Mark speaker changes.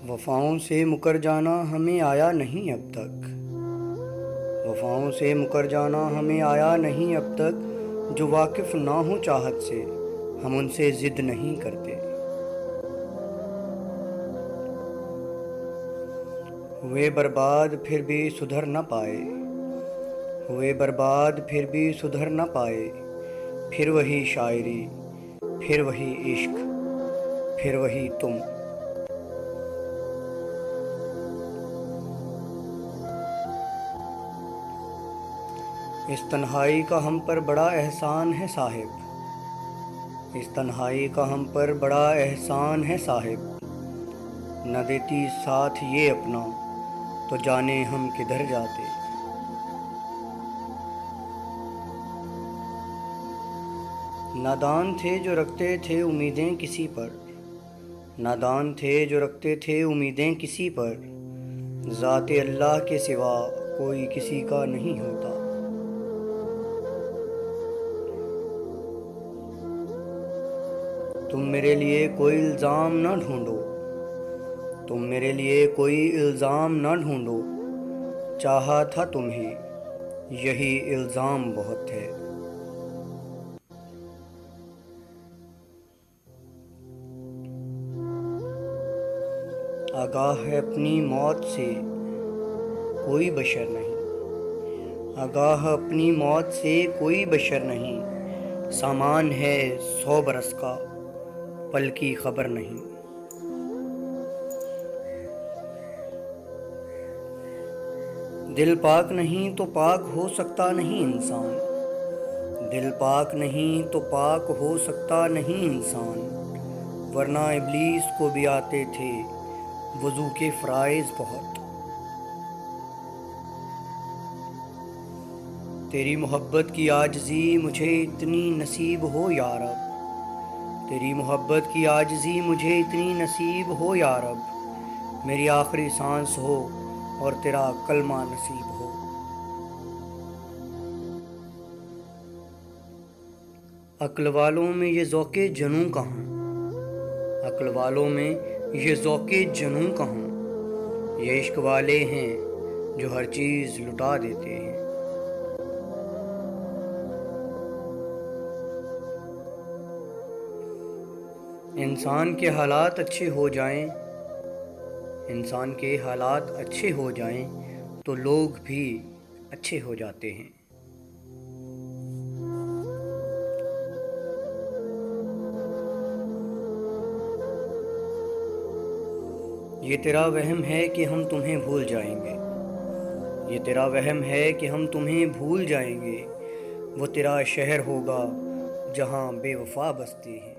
Speaker 1: وفاؤں سے مکر جانا ہمیں آیا نہیں اب تک، وفاؤں سے مکر جانا ہمیں آیا نہیں اب تک، جو واقف نہ ہو چاہت سے ہم ان سے ضد نہیں کرتے۔ ہوئے برباد پھر بھی سدھر نہ پائے، ہوئے برباد پھر بھی سدھر نہ پائے، پھر وہی شاعری، پھر وہی عشق، پھر وہی تم۔ اس تنہائی کا ہم پر بڑا احسان ہے صاحب، اس تنہائی کا ہم پر بڑا احسان ہے صاحب، نہ دیتی ساتھ یہ اپنا تو جانے ہم کدھر جاتے۔ نادان تھے جو رکھتے تھے امیدیں کسی پر، نادان تھے جو رکھتے تھے امیدیں کسی پر، ذات اللہ کے سوا کوئی کسی کا نہیں ہوتا۔ تم میرے لیے کوئی الزام نہ ڈھونڈو، تم میرے لیے کوئی الزام نہ ڈھونڈو، چاہا تھا تمہیں یہی الزام بہت ہے۔ آگاہ ہے اپنی موت سے کوئی بشر نہیں، آگاہ اپنی موت سے کوئی بشر نہیں، سامان ہے 100 برس کا پل کی خبر نہیں۔ دل پاک نہیں تو پاک ہو سکتا نہیں انسان، دل پاک نہیں تو پاک ہو سکتا نہیں انسان، ورنہ ابلیس کو بھی آتے تھے وضو کے فرائض بہت۔ تیری محبت کی عاجزی مجھے اتنی نصیب ہو یا رب، تیری محبت کی عاجزی مجھے اتنی نصیب ہو یا رب، میری آخری سانس ہو اور تیرا کلمہ نصیب ہو۔ عقل والوں میں یہ ذوق جنوں کہاں، عقل والوں میں یہ ذوق جنوں کہاں، یہ عشق والے ہیں جو ہر چیز لٹا دیتے ہیں۔ انسان کے حالات اچھے ہو جائیں، انسان کے حالات اچھے ہو جائیں تو لوگ بھی اچھے ہو جاتے ہیں۔ یہ تیرا وہم ہے کہ ہم تمہیں بھول جائیں گے، یہ تیرا وہم ہے کہ ہم تمہیں بھول جائیں گے، وہ تیرا شہر ہوگا جہاں بے وفا بستے ہیں۔